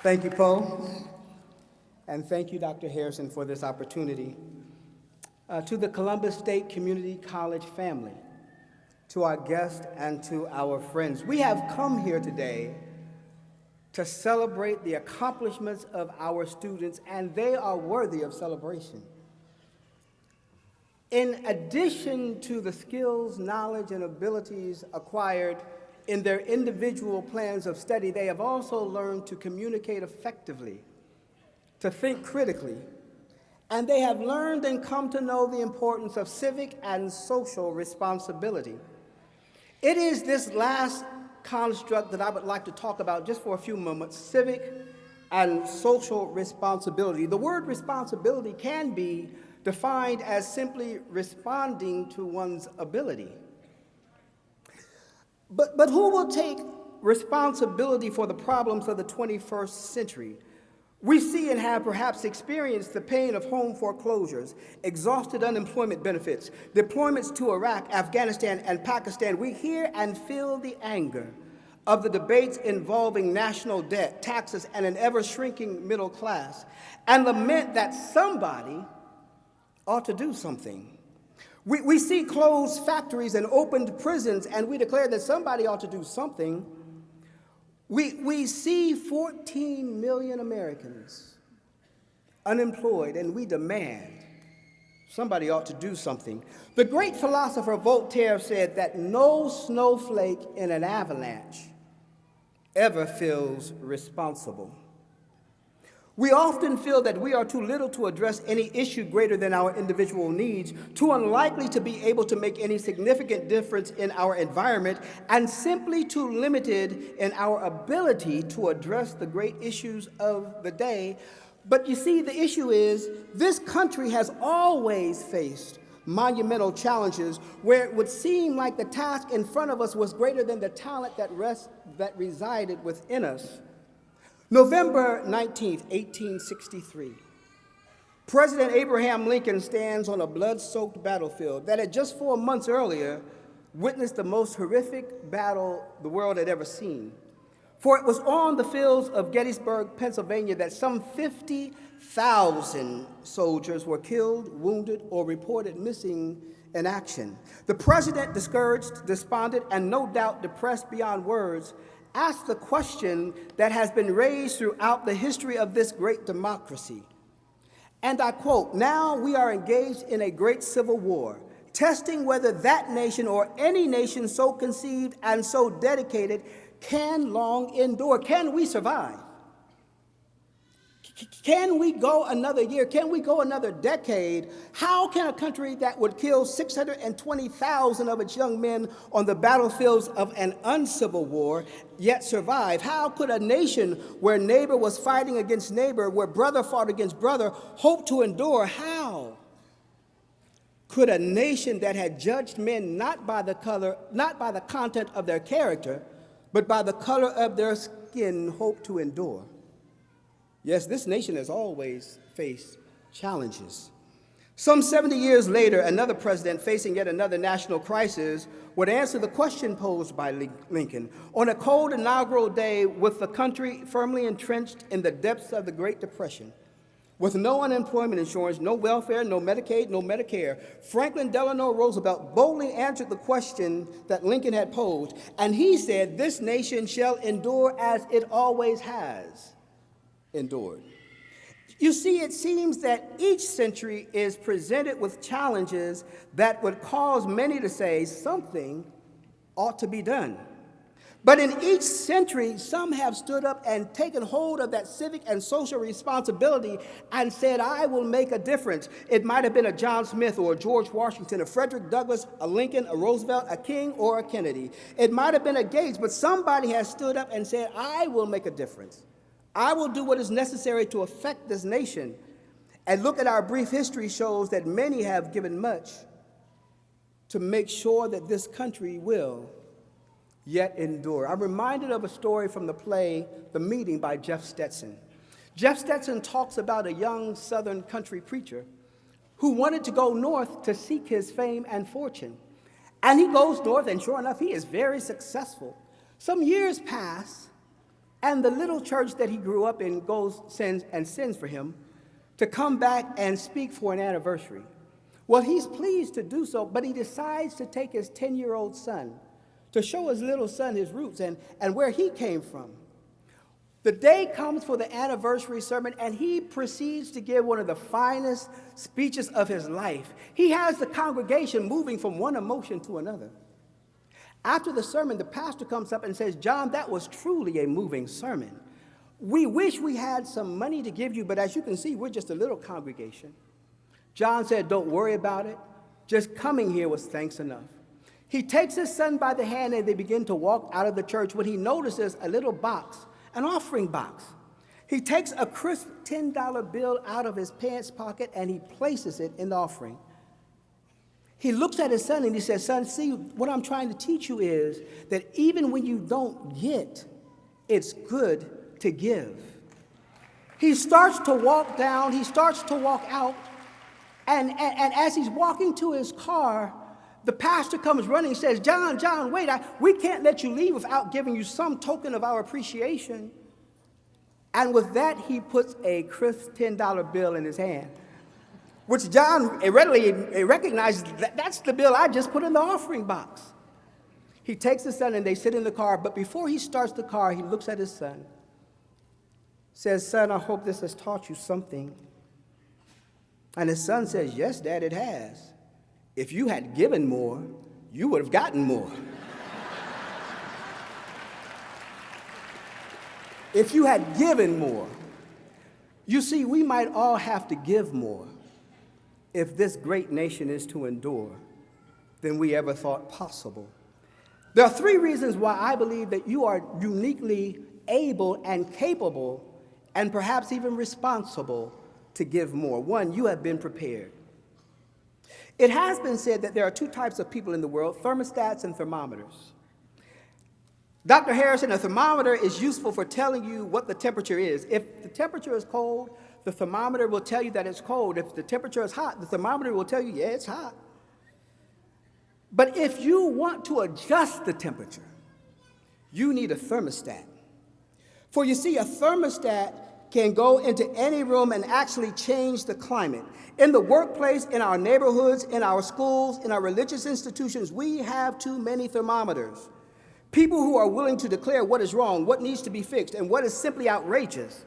Thank you, Poe, and thank you, Dr. Harrison, for this opportunity. To the Columbus State Community College family, to our guests, and to our friends, we have come here today to celebrate the accomplishments of our students, and they are worthy of celebration. In addition to the skills, knowledge, and abilities acquired in their individual plans of study, they have also learned to communicate effectively, to think critically, and they have learned and come to know the importance of civic and social responsibility. It is this last construct that I would like to talk about just for a few moments: civic and social responsibility. The word responsibility can be defined as simply responding to one's ability. But who will take responsibility for the problems of the 21st century? We see and have perhaps experienced the pain of home foreclosures, exhausted unemployment benefits, deployments to Iraq, Afghanistan, and Pakistan. We hear and feel the anger of the debates involving national debt, taxes, and an ever-shrinking middle class, and lament that somebody ought to do something. We see closed factories and opened prisons, and we declare that somebody ought to do something. We see 14 million Americans unemployed, and we demand somebody ought to do something. The great philosopher Voltaire said that no snowflake in an avalanche ever feels responsible. We often feel that we are too little to address any issue greater than our individual needs, too unlikely to be able to make any significant difference in our environment, and simply too limited in our ability to address the great issues of the day. But you see, the issue is this country has always faced monumental challenges where it would seem like the task in front of us was greater than the talent that resided within us. November 19th, 1863, President Abraham Lincoln stands on a blood-soaked battlefield that had just 4 months earlier witnessed the most horrific battle the world had ever seen. For it was on the fields of Gettysburg, Pennsylvania, that some 50,000 soldiers were killed, wounded, or reported missing in action. The president, discouraged, despondent, and no doubt depressed beyond words, asked the question that has been raised throughout the history of this great democracy. And I quote, "Now we are engaged in a great civil war, testing whether that nation or any nation so conceived and so dedicated can long endure." Can we survive? Can we go another year? Can we go another decade? How can a country that would kill 620,000 of its young men on the battlefields of an uncivil war yet survive? How could a nation where neighbor was fighting against neighbor, where brother fought against brother, hope to endure? How could a nation that had judged men not by the content of their character, but by the color of their skin, hope to endure? Yes, this nation has always faced challenges. Some 70 years later, another president facing yet another national crisis would answer the question posed by Lincoln. On a cold inaugural day, with the country firmly entrenched in the depths of the Great Depression, with no unemployment insurance, no welfare, no Medicaid, no Medicare, Franklin Delano Roosevelt boldly answered the question that Lincoln had posed, and he said, "This nation shall endure as it always has endured." You see, it seems that each century is presented with challenges that would cause many to say something ought to be done. But in each century, some have stood up and taken hold of that civic and social responsibility and said, "I will make a difference." It might have been a John Smith or a George Washington, a Frederick Douglass, a Lincoln, a Roosevelt, a King, or a Kennedy. It might have been a Gates, but somebody has stood up and said, "I will make a difference. I will do what is necessary to affect this nation." And look at our brief history shows that many have given much to make sure that this country will yet endure. I'm reminded of a story from the play The Meeting by Jeff Stetson. Jeff Stetson talks about a young Southern country preacher who wanted to go north to seek his fame and fortune. And he goes north, and sure enough, he is very successful. Some years pass, and the little church that he grew up in sends for him to come back and speak for an anniversary. Well, he's pleased to do so, but he decides to take his 10-year-old son to show his little son his roots and where he came from. The day comes for the anniversary sermon, and he proceeds to give one of the finest speeches of his life. He has the congregation moving from one emotion to another. After the sermon, the pastor comes up and says, "John, that was truly a moving sermon. We wish we had some money to give you, but as you can see, we're just a little congregation." John said, "Don't worry about it. Just coming here was thanks enough." He takes his son by the hand, and they begin to walk out of the church when he notices a little box, an offering box. He takes a crisp $10 bill out of his pants pocket, and he places it in the offering. He looks at his son and he says, "Son, see, what I'm trying to teach you is that even when you don't get, it's good to give." He starts to walk down, he starts to walk out, and as he's walking to his car, the pastor comes running and says, John, wait, we can't let you leave without giving you some token of our appreciation." And with that, he puts a crisp $10 bill in his hand, which John readily recognizes that's the bill I just put in the offering box. He takes his son and they sit in the car, but before he starts the car, he looks at his son, says, "Son, I hope this has taught you something." And his son says, "Yes, Dad, it has. If you had given more, you would have gotten more." If you had given more. You see, we might all have to give more if this great nation is to endure than we ever thought possible. There are 3 reasons why I believe that you are uniquely able and capable and perhaps even responsible to give more. 1, you have been prepared. It has been said that there are 2 types of people in the world, thermostats and thermometers. Dr. Harrison, a thermometer is useful for telling you what the temperature is. If the temperature is cold, the thermometer will tell you that it's cold. If the temperature is hot, the thermometer will tell you, yeah, it's hot. But if you want to adjust the temperature, you need a thermostat. For you see, a thermostat can go into any room and actually change the climate. In the workplace, in our neighborhoods, in our schools, in our religious institutions, we have too many thermometers. People who are willing to declare what is wrong, what needs to be fixed, and what is simply outrageous.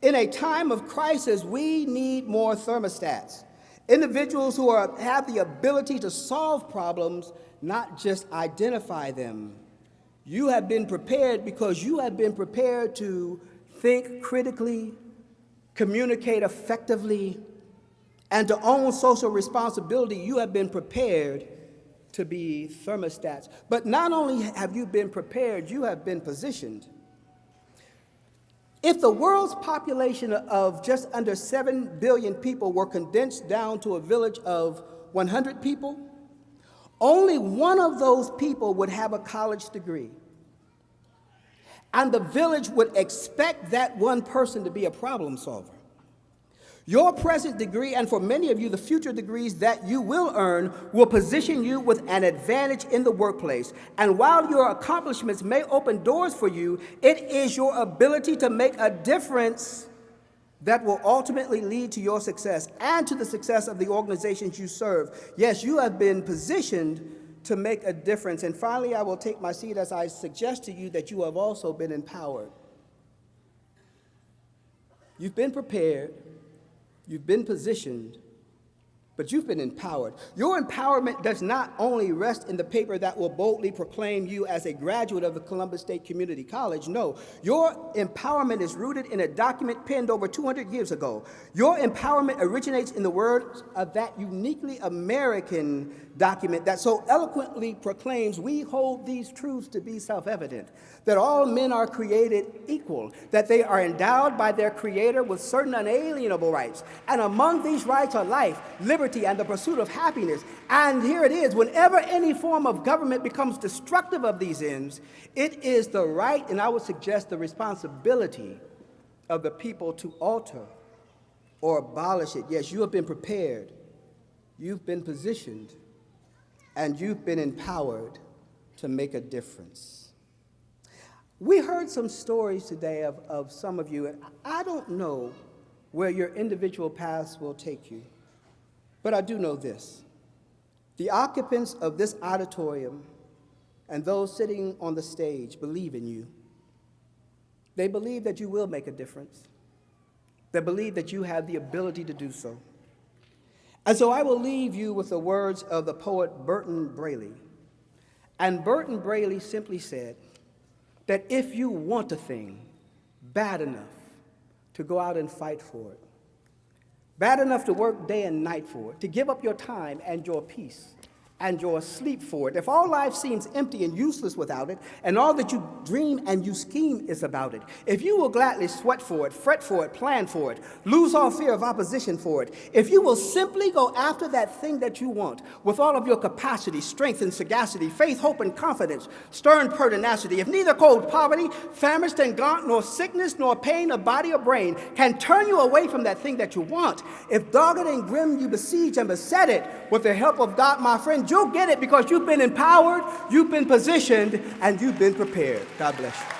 In a time of crisis, we need more thermostats. Individuals who have the ability to solve problems, not just identify them. You have been prepared because you have been prepared to think critically, communicate effectively, and to own social responsibility. You have been prepared to be thermostats. But not only have you been prepared, you have been positioned. If the world's population of just under 7 billion people were condensed down to a village of 100 people, only one of those people would have a college degree. And the village would expect that one person to be a problem solver. Your present degree, and for many of you, the future degrees that you will earn, will position you with an advantage in the workplace. And while your accomplishments may open doors for you, it is your ability to make a difference that will ultimately lead to your success and to the success of the organizations you serve. Yes, you have been positioned to make a difference. And finally, I will take my seat as I suggest to you that you have also been empowered. You've been prepared. You've been positioned, but you've been empowered. Your empowerment does not only rest in the paper that will boldly proclaim you as a graduate of the Columbus State Community College. No, your empowerment is rooted in a document penned over 200 years ago. Your empowerment originates in the words of that uniquely American document that so eloquently proclaims, "We hold these truths to be self-evident, that all men are created equal, that they are endowed by their Creator with certain unalienable rights, and among these rights are life, liberty, and the pursuit of happiness." And here it is, whenever any form of government becomes destructive of these ends, it is the right, and I would suggest the responsibility, of the people to alter or abolish it. Yes, you have been prepared, you've been positioned, and you've been empowered to make a difference. We heard some stories today of some of you, and I don't know where your individual paths will take you, but I do know this. The occupants of this auditorium and those sitting on the stage believe in you. They believe that you will make a difference. They believe that you have the ability to do so. And so I will leave you with the words of the poet Burton Braley. And Burton Braley simply said that if you want a thing bad enough to go out and fight for it, bad enough to work day and night for it, to give up your time and your peace and your sleep for it, if all life seems empty and useless without it, and all that you dream and you scheme is about it, if you will gladly sweat for it, fret for it, plan for it, lose all fear of opposition for it, if you will simply go after that thing that you want with all of your capacity, strength, and sagacity, faith, hope, and confidence, stern pertinacity, if neither cold poverty, famished and gaunt, nor sickness, nor pain of body or brain can turn you away from that thing that you want, if dogged and grim you besiege and beset it with the help of God, my friend, you'll get it because you've been empowered, you've been positioned, and you've been prepared. God bless you.